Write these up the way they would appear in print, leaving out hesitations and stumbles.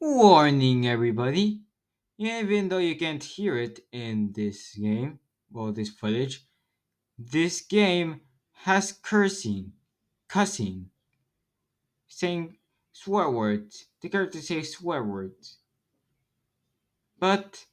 Warning, everybody. Even though you can't hear it in this game, well, this footage, this game has cussing, saying swear words. The character says swear words. But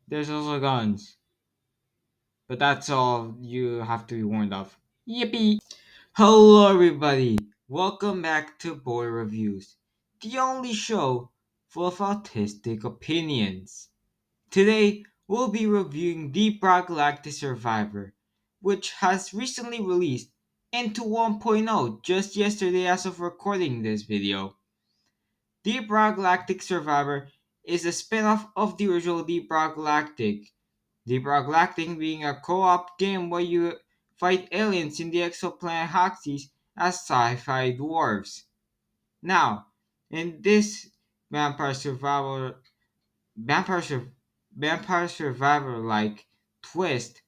there's also guns. But that's all you have to be warned of. Yippee! Hello, everybody. Welcome back to Boy Reviews, the only show full of autistic opinions. Today, we'll be reviewing Deep Rock Galactic Survivor, which has recently released into 1.0 just yesterday as of recording this video. Deep Rock Galactic Survivor is a spin-off of the original Deep Rock Galactic. Deep Rock Galactic being a co-op game where you fight aliens in the exoplanet Hoxes as sci-fi dwarves. Now, in this vampire survival vampire sur- vampire survivor like twist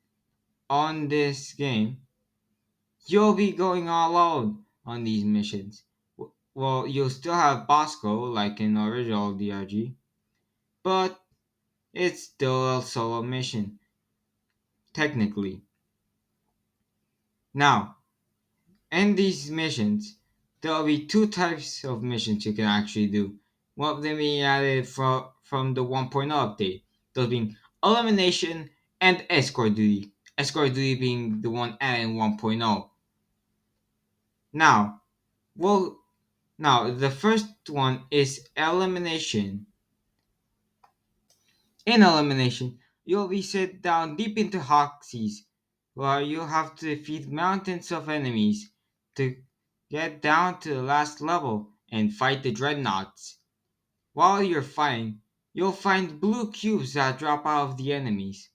on this game, you'll be going all out on these missions. Well, you'll still have Bosco like in original DRG, but it's still a solo mission, technically. Now, in these missions, there'll be two types of missions you can actually do. One of them being added from the 1.0 update, those being elimination and escort duty. Escort duty being the one added in 1.0. Now, well, now the first one is elimination. In elimination, you'll be set down deep into Hoxie's, where you'll have to defeat mountains of enemies to get down to the last level and fight the dreadnoughts. While you're fighting, you'll find blue cubes that drop out of the enemies.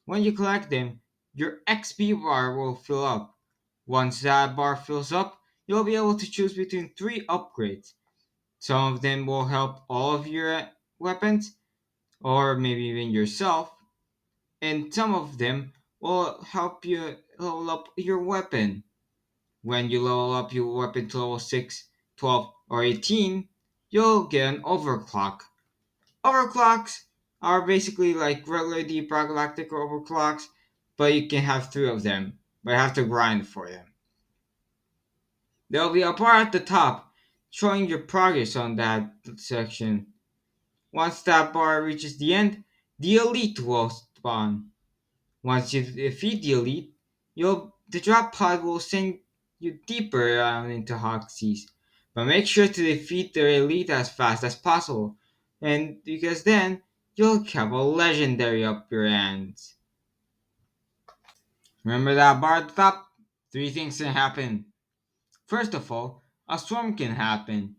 When you collect them, your XP bar will fill up. Once that bar fills up, you'll be able to choose between three upgrades. Some of them will help all of your weapons, or maybe even yourself, and some of them will help you level up your weapon. When you level up your weapon to level 6, 12, or 18, you'll get an overclock. Overclocks are basically like regular deep galactic overclocks, but you can have three of them, but you have to grind for them. There'll be a bar at the top showing your progress on that section. Once that bar reaches the end, the elite will spawn. Once you defeat the elite, the drop pod will send you deeper down into Hoxie's. But make sure to defeat the elite as fast as possible, and because then you'll have a legendary up your hands. Remember that bar at the top? Three things can happen. First of all, a storm can happen,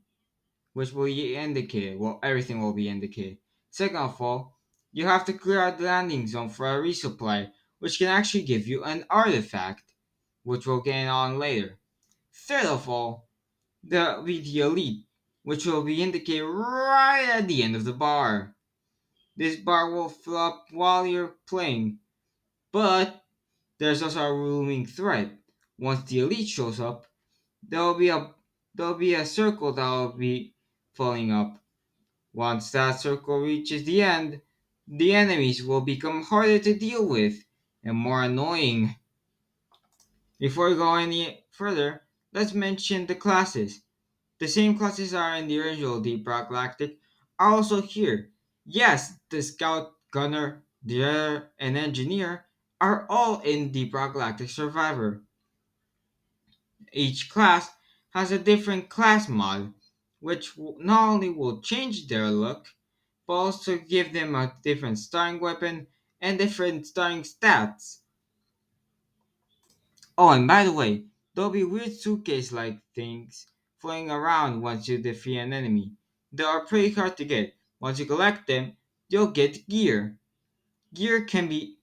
which will be indicated. Well, everything will be indicated. Second of all, you have to clear out the landing zone for a resupply, which can actually give you an artifact, which we'll get on later. Third of all, there'll be the elite, which will be indicated right at the end of the bar. This bar will fill up while you're playing, but there's also a looming threat. Once the elite shows up, there'll be a there'll be a circle that'll be filling up. Once that circle reaches the end, the enemies will become harder to deal with and more annoying. Before we go any further, let's mention the classes. The same classes are in the original Deep Rock Galactic are also here. Yes, the Scout, Gunner, Deer, and Engineer are all in Deep Rock Galactic Survivor. Each class has a different class mod, which not only will change their look, but also give them a different starting weapon and different starting stats. Oh, and by the way, there'll be weird suitcase like things flying around once you defeat an enemy. They are pretty hard to get. Once you collect them, you'll get gear. Gear can be.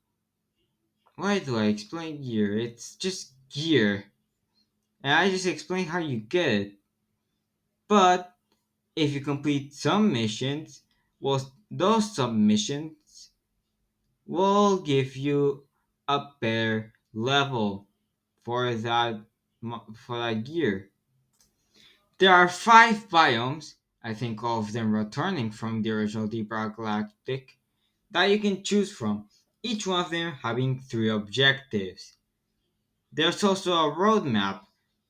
Why do I explain gear? It's just gear. And I just explain how you get it. But if you complete some missions, well, those submissions will give you a better level for that for that gear. There are five biomes I think all of them returning from the original Deep Rock Galactic, that you can choose from, each one of them having three objectives. There's also a roadmap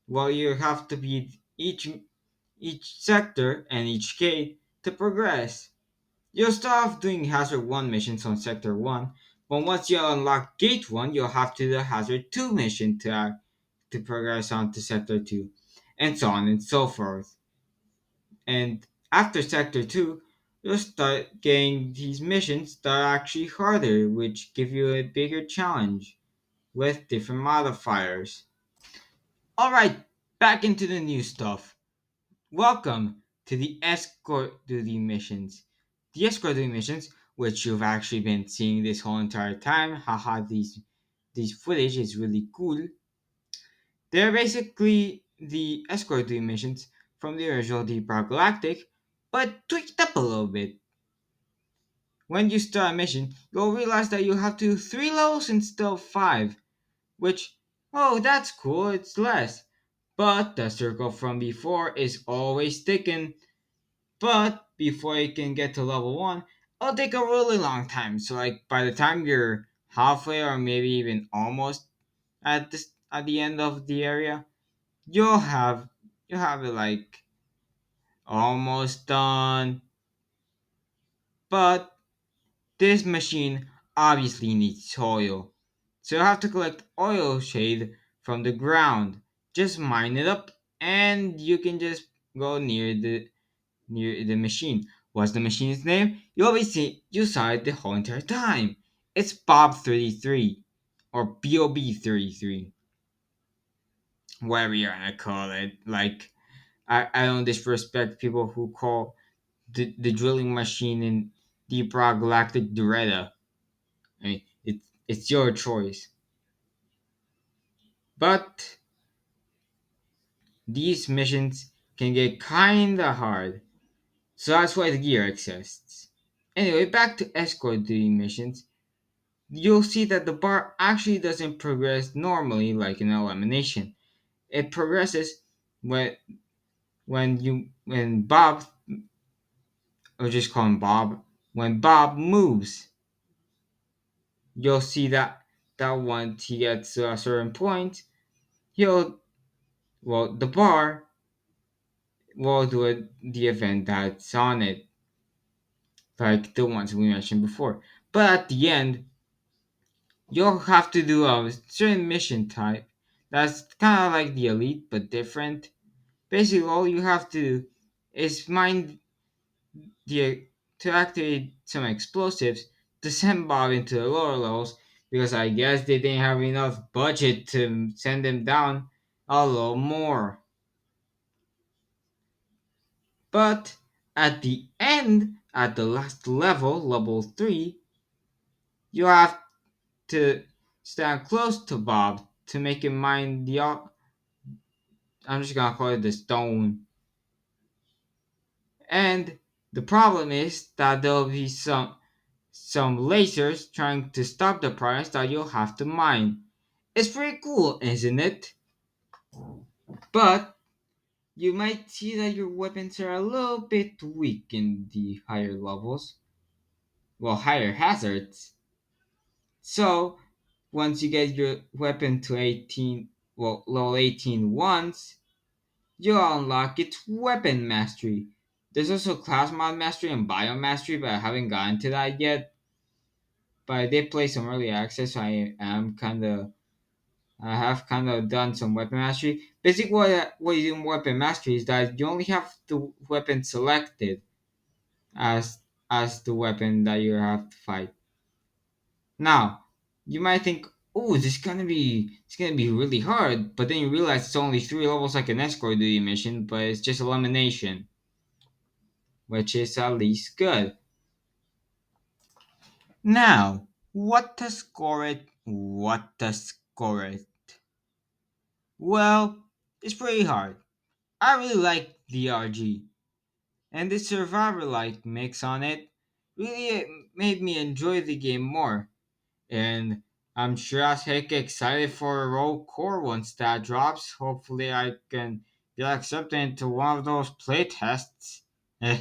where you have to beat each sector and each gate to progress. You'll start off doing Hazard 1 missions on Sector 1, but once you unlock Gate 1, you'll have to do the Hazard 2 mission to progress on to Sector 2, and so on and so forth. And after Sector 2, you'll start getting these missions that are actually harder, which give you a bigger challenge with different modifiers. Alright, back into the new stuff. Welcome to the escort duty missions. The escort duty missions, which you've actually been seeing this whole entire time, haha, these footage is really cool. They're basically the escort duty missions from the original Deep Rock Galactic, but tweaked up a little bit. When you start a mission, you'll realize that you have to do 3 levels instead of 5, which, oh, that's cool, it's less. But the circle from before is always sticking. But before you can get to level 1, it'll take a really long time. So like by the time you're halfway or maybe even almost at the end of the area, you'll have you'll have it like almost done. But this machine obviously needs oil. So you have to collect oil shade from the ground. Just mine it up and you can just go near the machine. What's the machine's name? You saw it the whole entire time. It's Bob 33 or Bob 33, whatever you wanna call it. Like I don't disrespect people who call the drilling machine in Deep Rock Galactic Doretta. I mean, it's your choice. But these missions can get kinda hard, so that's why the gear exists. Anyway, back to escort duty missions. You'll see that the bar actually doesn't progress normally like in elimination. It progresses when when Bob, or just call him Bob, when Bob moves. You'll see that once he gets to a certain point, he'll the bar will do the event that's on it, like the ones we mentioned before. But at the end, you'll have to do a certain mission type that's kind of like the elite but different. Basically, all you have to do is mine the to activate some explosives to send Bob into the lower levels because I guess they didn't have enough budget to send him down a little more. But at the end, at the last level, level 3, you have to stand close to Bob to make him mine I'm just gonna call it the stone. And the problem is that there'll be some lasers trying to stop the prize that you'll have to mine. It's pretty cool, isn't it? But you might see that your weapons are a little bit weak in the higher levels. Well, higher hazards. So, once you get your weapon to 18, level 18 once, you'll unlock its weapon mastery. There's also class mod mastery and bio mastery, but I haven't gotten to that yet. But I did play some early access, so I have kind of done some weapon mastery. Basically, what you do in weapon mastery is that you only have the weapon selected as the weapon that you have to fight. Now, you might think, "Oh, it's gonna be really hard," but then you realize it's only 3 levels like an escort duty mission, but it's just elimination, which is at least good. Now, what to score it? What to score it? Well, it's pretty hard. I really like the RG, and the survivor-like mix on it really made me enjoy the game more. And I'm sure as heck excited for a roll core once that drops. Hopefully, I can get accepted into one of those playtests. Eh,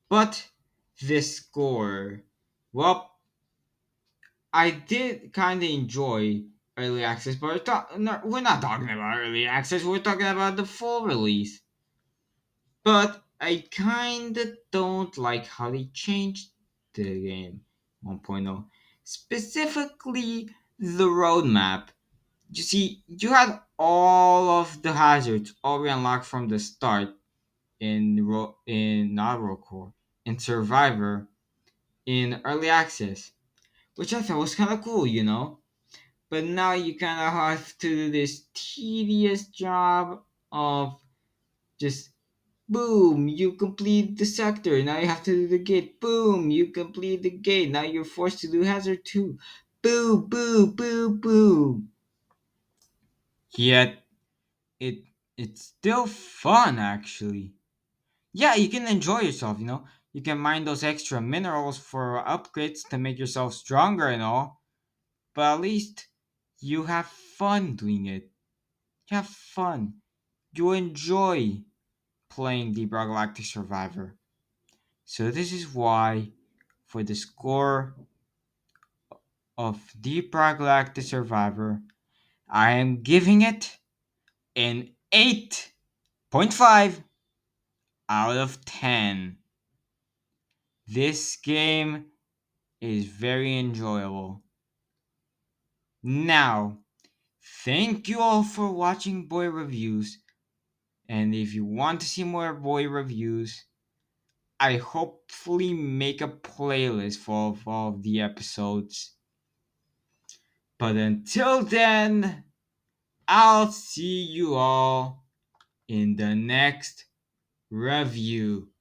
but this score, well, I did kind of enjoy early access, but no, we're not talking about early access. We're talking about the full release. But I kind of don't like how they changed the game 1.0, specifically the roadmap. You see, you had all of the hazards already unlocked from the start in not Roll Core, in Survivor, in early access, which I thought was kind of cool, you know. But now you kind of have to do this tedious job of just boom, you complete the sector. Now you have to do the gate. Boom, you complete the gate. Now you're forced to do hazard 2. Boo, boo, boo, boo. Yet it it's still fun actually. Yeah, you can enjoy yourself, you know. You can mine those extra minerals for upgrades to make yourself stronger and all. But at least you have fun doing it. You have fun. You enjoy playing the Galactic Survivor. So this is why, for the score of Deep Galactic Survivor, I am giving it an 8.5 out of 10. This game is very enjoyable. Now, thank you all for watching Boy Reviews, and if you want to see more Boy Reviews, I hopefully make a playlist for all of the episodes. But until then, I'll see you all in the next review.